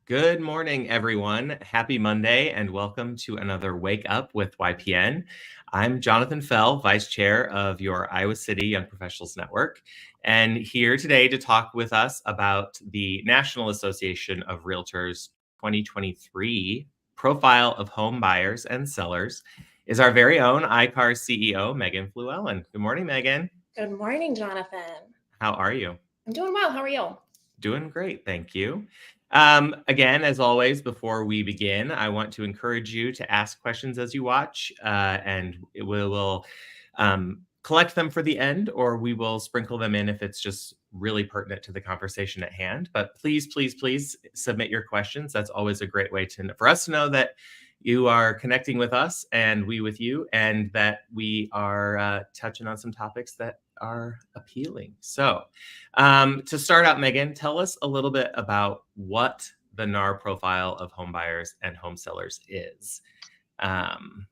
Good morning, everyone. Happy Monday, and welcome to another Wake Up with YPN. I'm Jonathan Fell, Vice Chair of your Iowa City Young Professionals Network, and here today to talk with us about the National Association of Realtors 2023 Profile of Home Buyers and Sellers is our very own ICAR CEO, Megan Flewellyn. Good morning, Megan. Good morning, Jonathan. How are you? I'm doing well. How are you? Doing great, thank you. Again, as always, before we begin, I want to encourage you to ask questions as you watch, and we will collect them for the end, or we will sprinkle them in if it's just really pertinent to the conversation at hand. But please, please, please submit your questions. That's always a great way for us to know that you are connecting with us and we with you, and that we are touching on some topics that are appealing. So to start out, Megan, tell us a little bit about what the NAR profile of home buyers and home sellers is. Every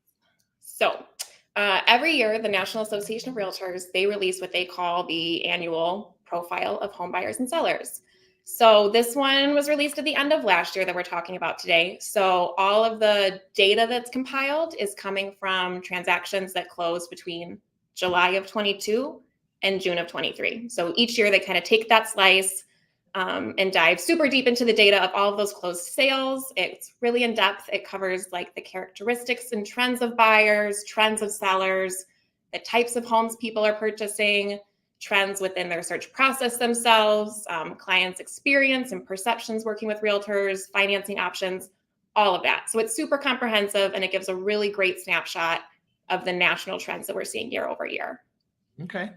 year, the National Association of Realtors, they release what they call the annual profile of home buyers and sellers. So this one was released at the end of last year that we're talking about today. So all of the data that's compiled is coming from transactions that closed between July of 22 and June of 23. So each year they kind of take that slice and dive super deep into the data of all of those closed sales. It's really in depth. It covers like the characteristics and trends of buyers, trends of sellers, the types of homes people are purchasing, trends within their search process themselves, clients' experience and perceptions working with realtors, financing options, all of that. So it's super comprehensive, and it gives a really great snapshot of the national trends that we're seeing year over year. Okay.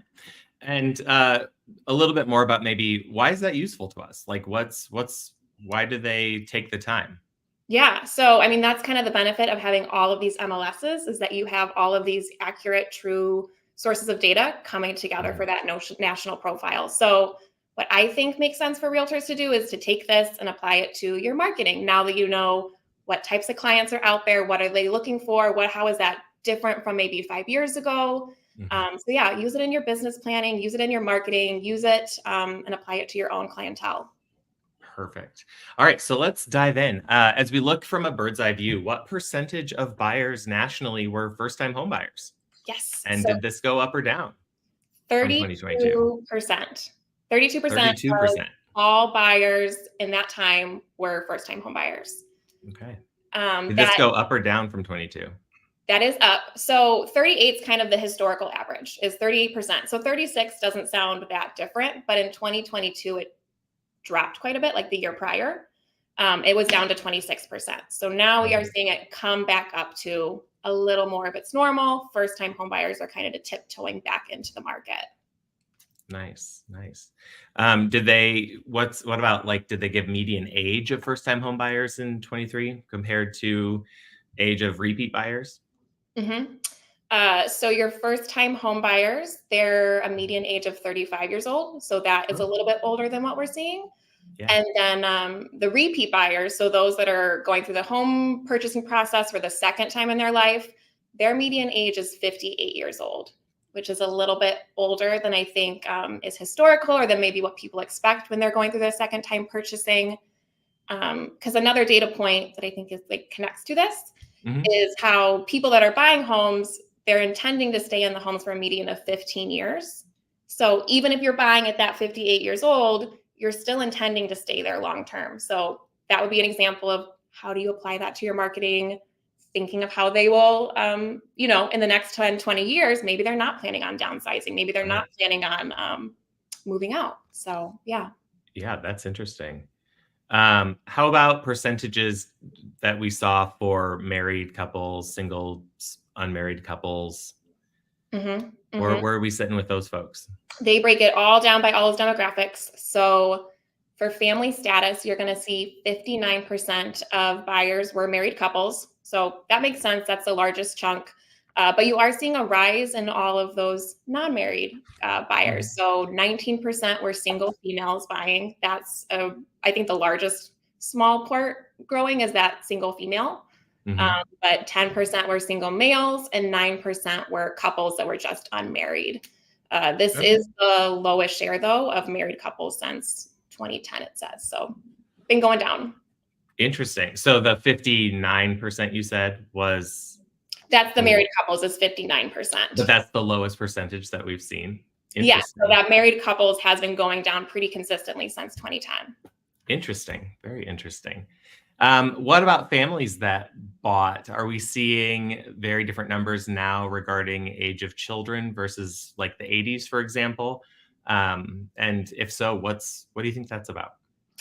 And a little bit more about maybe why is that useful to us? Like why do they take the time? Yeah. So, I mean, that's kind of the benefit of having all of these MLSs is that you have all of these accurate, true sources of data coming together for that national profile. So what I think makes sense for realtors to do is to take this and apply it to your marketing. Now that you know what types of clients are out there, what are they looking for? How is that different from maybe 5 years ago? So yeah, use it in your business planning, use it in your marketing, use it and apply it to your own clientele. Perfect. All right, so let's dive in. As we look from a bird's eye view, what percentage of buyers nationally were first-time home buyers? Yes. And So did this go up or down from 2022? 32%. 32% of 32%. all buyers in that time were first-time home buyers. Okay. Did this That go up or down from 22? That is up. So 38 is kind of the historical average, is 38%. So 36 doesn't sound that different, but in 2022, it dropped quite a bit, like the year prior. It was down to 26%. So now we are seeing it come back up to a little more of its normal. First-time home buyers are kind of tiptoeing back into the market. Nice. What about like, did they give median age of first-time home buyers in 23 compared to age of repeat buyers? So your first-time home buyers, they're a median age of 35 years old. So that is a little bit older than what we're seeing. Yeah. And then the repeat buyers, so those that are going through the home purchasing process for the second time in their life, their median age is 58 years old, which is a little bit older than I think is historical, or than maybe what people expect when they're going through their second time purchasing. Because another data point that I think is like connects to this is how people that are buying homes, they're intending to stay in the homes for a median of 15 years. So even if you're buying at that 58 years old, you're still intending to stay there long term. So that would be an example of how do you apply that to your marketing, thinking of how they will, in the next 10, 20 years, maybe they're not planning on downsizing. Maybe they're not planning on moving out. So, yeah. Yeah, that's interesting. How about percentages that we saw for married couples, singles, unmarried couples? Where are we sitting with those folks? They break it all down by all those demographics. So for family status, you're going to see 59% of buyers were married couples. So that makes sense. That's the largest chunk. But you are seeing a rise in all of those non-married buyers. So 19% were single females buying. That's, I think, the largest small part growing is that single female. But 10% were single males and 9% were couples that were just unmarried. This is the lowest share, though, of married couples since 2010, it says. So been going down. Interesting. So the 59% you said was, That's the married couples is 59%. but that's the lowest percentage that we've seen. Yeah, so Interesting. that married couples has been going down pretty consistently since 2010. Interesting. Very interesting. What about families that bought? Are we seeing very different numbers now regarding age of children versus like the 80s, for example? And if so, what do you think that's about?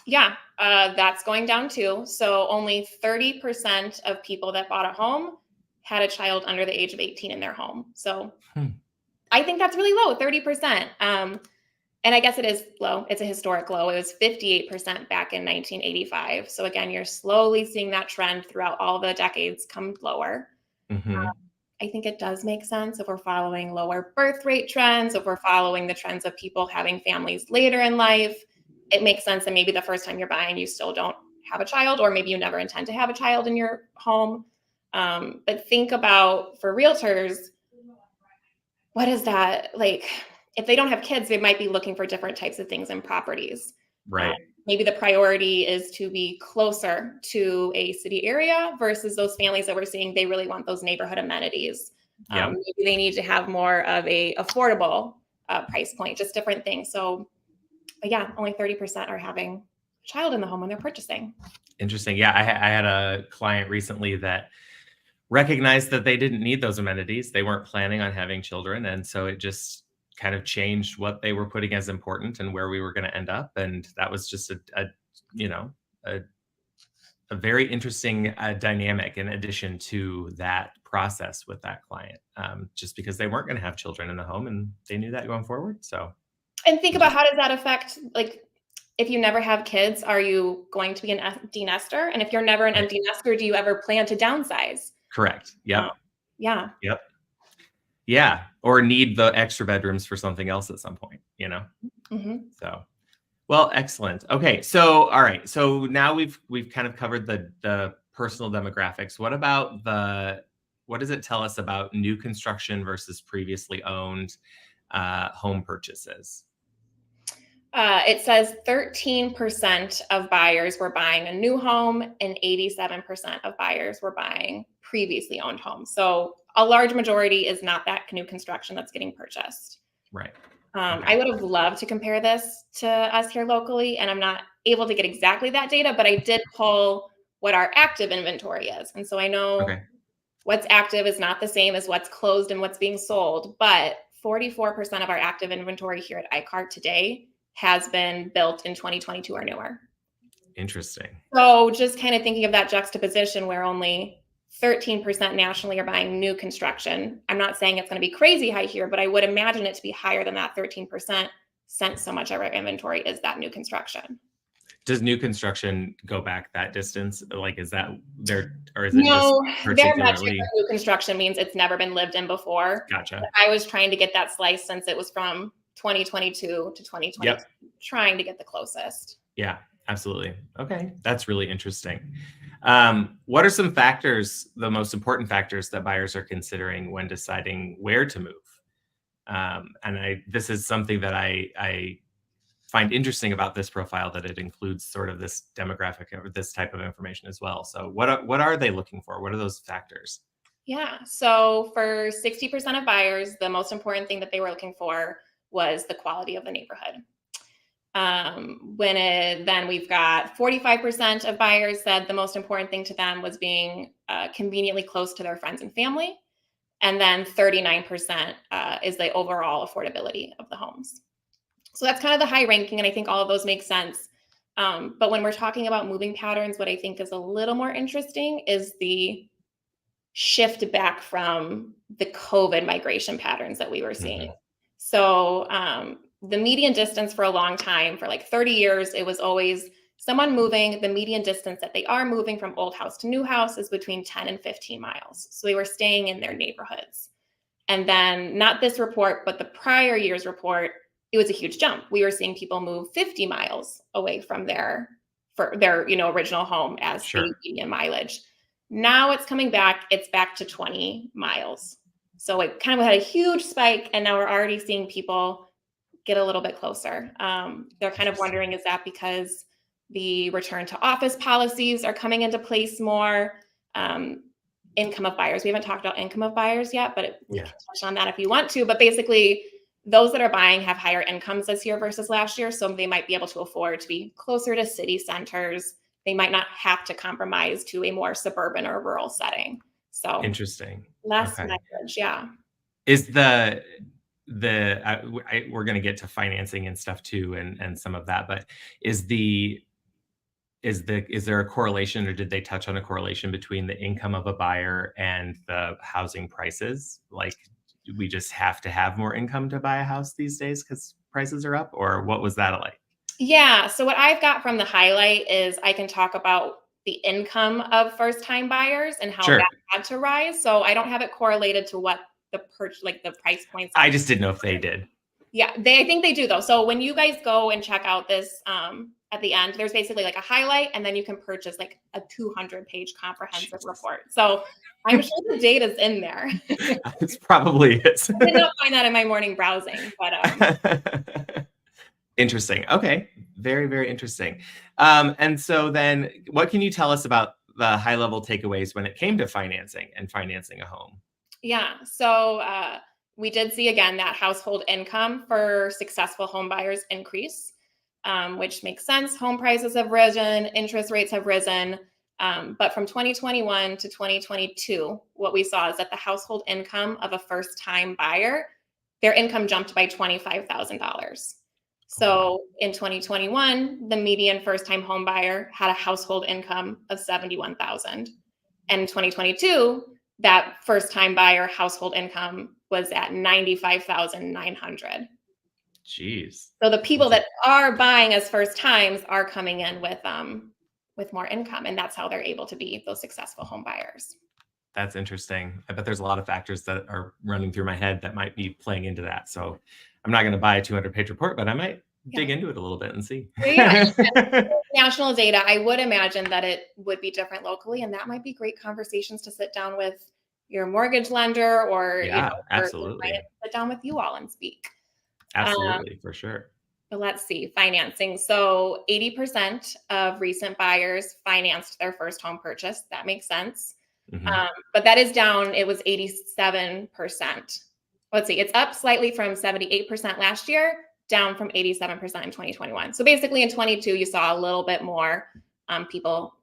Yeah, that's going down too. So only 30% of people that bought a home had a child under the age of 18 in their home. So Hmm. I think that's really low, 30%. And I guess it is low. It's a historic low. It was 58% back in 1985. So again, you're slowly seeing that trend throughout all the decades come lower. Hmm. I think it does make sense if we're following lower birth rate trends, if we're following the trends of people having families later in life. It makes sense that maybe the first time you're buying, you still don't have a child, or maybe you never intend to have a child in your home. But think about for realtors, what is that like? If they don't have kids, they might be looking for different types of things in properties. Um, Right. maybe the priority is to be closer to a city area versus those families that we're seeing, they really want those neighborhood amenities. Yep. Maybe they need to have more of a affordable price point, just different things. So, but yeah, only 30% are having a child in the home when they're purchasing. Interesting. Yeah, I had a client recently that recognized that they didn't need those amenities. They weren't planning on having children, and so it just kind of changed what they were putting as important and where we were going to end up. And that was just a you know a, a very interesting dynamic in addition to that process with that client, just because they weren't going to have children in the home and they knew that going forward. So And think about how does that affect, like, if you never have kids, are you going to be an empty nester? And if you're never an right. empty nester, do you ever plan to downsize? Correct. Um, Yep. yeah. Yep. Yeah. Or need the extra bedrooms for something else at some point. Hmm. So, well, excellent. Okay. So, all right. So now we've kind of covered the personal demographics. What does it tell us about new construction versus previously owned home purchases? It says 13% of buyers were buying a new home and 87% of buyers were buying previously owned homes. So a large majority is not that new construction that's getting purchased. Right. I Okay. would have loved to compare this to us here locally, and I'm not able to get exactly that data, but I did pull what our active inventory is. And so I know Okay. what's active is not the same as what's closed and what's being sold, but 44% of our active inventory here at iCart today has been built in 2022 or newer. Interesting. So just kind of thinking of that juxtaposition where only 13% nationally are buying new construction. I'm not saying it's going to be crazy high here, but I would imagine it to be higher than that 13% since so much of our inventory is that new construction. Does new construction go back that distance? Like, is that there, or is it just No, their metric particularly? of new construction means it's never been lived in before. Gotcha. I was trying to get that slice since it was from 2022 to 2022, Yep. trying to get the closest. Yeah, absolutely. Okay, that's really interesting. What are some factors, the most important factors that buyers are considering when deciding where to move? And this is something that I find interesting about this profile, that it includes sort of this demographic or this type of information as well. So what are they looking for? What are those factors? Yeah. So for 60% of buyers, the most important thing that they were looking for was the quality of the neighborhood. Then we've got 45% of buyers said the most important thing to them was being conveniently close to their friends and family. And then 39% is the overall affordability of the homes. So that's kind of the high ranking. And I think all of those make sense. But when we're talking about moving patterns, what I think is a little more interesting is the shift back from the COVID migration patterns that we were seeing. Mhm. So the median distance for a long time, for like 30 years, it was always someone moving. The median distance that they are moving from old house to new house is between 10 and 15 miles. So they were staying in their neighborhoods. And then not this report, but the prior year's report, it was a huge jump. We were seeing people move 50 miles away from their original home as the Sure. median mileage. Now it's coming back. It's back to 20 miles. So it kind of had a huge spike, and now we're already seeing people get a little bit closer. They're kind of Interesting. wondering, is that because The return to office policies are coming into place more. Income of buyers. We haven't talked about income of buyers yet, but we can touch on that if you want to. But basically, those that are buying have higher incomes this year versus last year. So they might be able to afford to be closer to city centers. They might not have to compromise to a more suburban or rural setting. So interesting. less Okay. mileage, yeah. Is we're going to get to financing and stuff too, and some of that, but is there a correlation, or did they touch on a correlation between the income of a buyer and the housing prices? Like, do we just have to have more income to buy a house these days because prices are up, or what was that like? Yeah. So what I've got from the highlight is I can talk about the income of first-time buyers and how Sure. that had to rise. So I don't have it correlated to what the price points. I just didn't know if they did. Yeah, I think they do though. So when you guys go and check out this at the end, there's basically like a highlight, and then you can purchase like a 200-page comprehensive report. So I'm sure the data's in there. It's probably is. I did not find that in my morning browsing, but interesting. Okay, very, very interesting. And so then, what can you tell us about the high-level takeaways when it came to financing a home? Yeah. So we did see again that household income for successful home buyers increase, which makes sense. Home prices have risen, interest rates have risen. But from 2021 to 2022, what we saw is that the household income of a first-time buyer, their income jumped by $25,000. So in 2021, the median first-time home buyer had a household income of $71,000. And in 2022, that first-time buyer household income was at $95,900. Jeez. So the people that are buying as first times are coming in with more income, and that's how they're able to be those successful home buyers. That's interesting. I bet there's a lot of factors that are running through my head that might be playing into that. So I'm not going to buy a 200-page report, but I might dig into it a little bit and see. Yeah. National data, I would imagine that it would be different locally, and that might be great conversations to sit down with your mortgage lender or absolutely. Sit down with you all and speak. Absolutely, for sure. But let's see, financing. So 80% of recent buyers financed their first home purchase. That makes sense. Mm-hmm. But that is down. It was 87%. Let's see, it's up slightly from 78% last year, down from 87% in 2021. So basically in 22, you saw a little bit more people,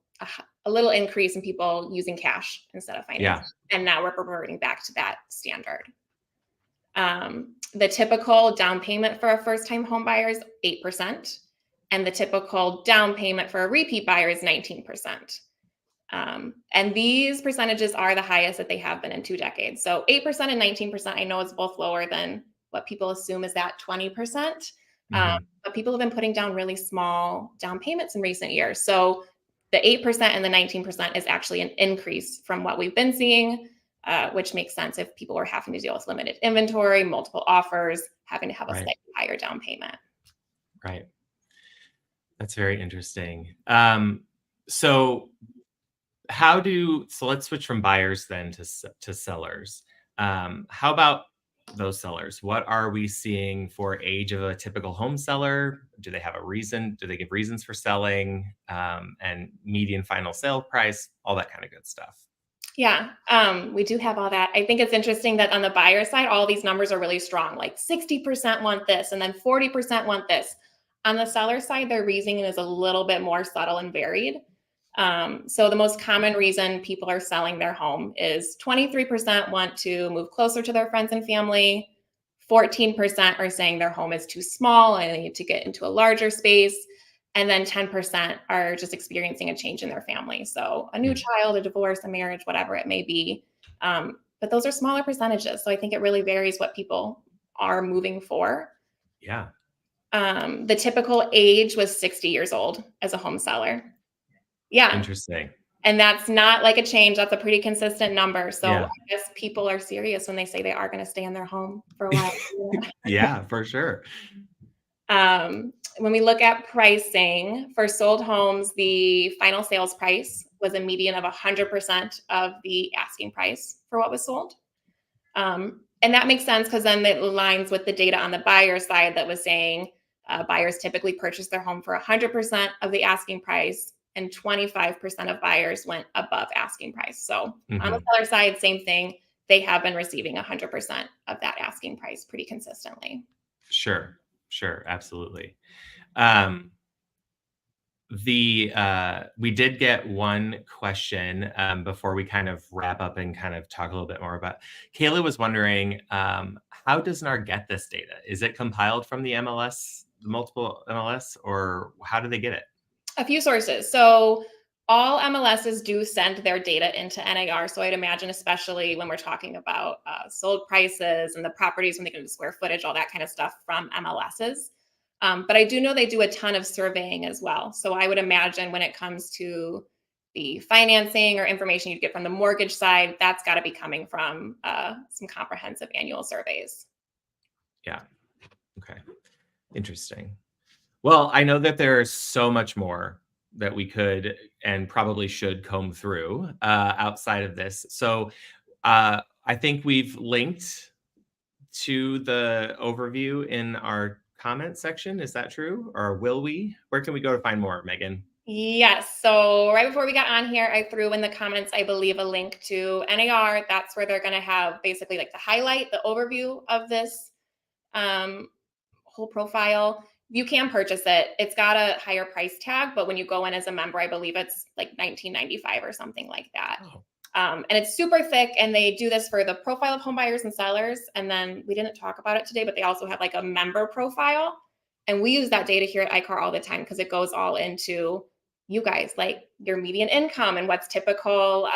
a little increase in people using cash instead of financing. Yeah. And now we're reverting back to that standard. The typical down payment for a first-time home buyer is 8%, and the typical down payment for a repeat buyer is 19%. And these percentages are the highest that they have been in 2 decades. So 8% and 19%, I know is both lower than what people assume is that 20%. But people have been putting down really small down payments in recent years. So the 8% and the 19% is actually an increase from what we've been seeing. Which makes sense if people were having to deal with limited inventory, multiple offers, having to have a slightly higher down payment. Right. That's very interesting. So let's switch from buyers then to sellers. How about those sellers? What are we seeing for age of a typical home seller? Do they have a reason? Do they give reasons for selling? And median final sale price, all that kind of good stuff. Yeah, we do have all that. I think it's interesting that on the buyer side, all these numbers are really strong. Like 60% want this, and then 40% want this. On the seller side, their reasoning is a little bit more subtle and varied. So the most common reason people are selling their home is 23% want to move closer to their friends and family. 14% are saying their home is too small and they need to get into a larger space. And then 10% are just experiencing a change in their family. So a new child, a divorce, a marriage, whatever it may be. But those are smaller percentages. So I think it really varies what people are moving for. Yeah. The typical age was 60 years old as a home seller. Yeah. Interesting. And that's not like a change. That's a pretty consistent number. So I guess people are serious when they say they are going to stay in their home for a while. Yeah, for sure. When we look at pricing for sold homes, the final sales price was a median of 100% of the asking price for what was sold. And that makes sense because then it aligns with the data on the buyer side that was saying Buyers typically purchase their home for 100% of the asking price, and 25% of buyers went above asking price. So on the seller side, same thing. They have been receiving 100% of that asking price pretty consistently. Sure, sure, absolutely. Um, we did get one question before we kind of wrap up and kind of talk a little bit more about. Kayla was wondering, how does NAR get this data? Is it compiled from the MLS, the multiple MLS, or how do they get it? A few sources. So all MLSs do send their data into NAR. So I'd imagine, especially when we're talking about sold prices and the properties when they get into square footage, all that kind of stuff from MLSs. But I do know they do a ton of surveying as well. So I would imagine when it comes to the financing or information you get from the mortgage side, that's got to be coming from some comprehensive annual surveys. Yeah. Okay. Interesting. Well, I know that there's so much more that we could and probably should comb through outside of this. So I think we've linked to the overview in our comment section. Is that true? Or will we? Where can we go to find more, Megan? Yes. So right before we got on here, I threw in the comments, I believe, a link to NAR. That's where they're going to have basically like the highlight, the overview of this um, whole profile. You can purchase it. It's got a higher price tag, but when you go in as a member, I believe it's like $19.95 or something like that. Oh. And it's super thick, and they do this for the profile of home buyers and sellers. And then we didn't talk about it today, but they also have like a member profile. And we use that data here at iCar all the time because it goes all into you guys, like your median income and what's typical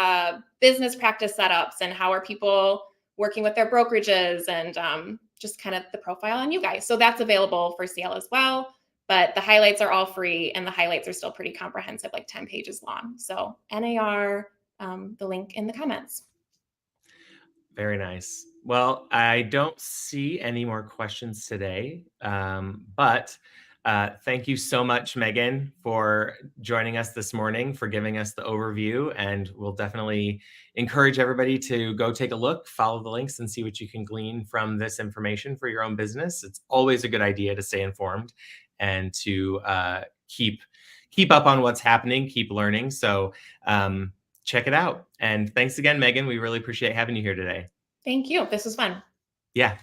business practice setups and how are people working with their brokerages and just kind of the profile on you guys. So that's available for sale as well. But the highlights are all free, and the highlights are still pretty comprehensive, like 10 pages long. So NAR, the link in the comments. Very nice. Well, I don't see any more questions today, but thank you so much, Megan, for joining us this morning, for giving us the overview, and we'll definitely encourage everybody to go take a look, follow the links, and see what you can glean from this information for your own business. It's always a good idea to stay informed and to keep up on what's happening, keep learning. So check it out. And thanks again, Megan. We really appreciate having you here today. Thank you. This was fun. Yeah.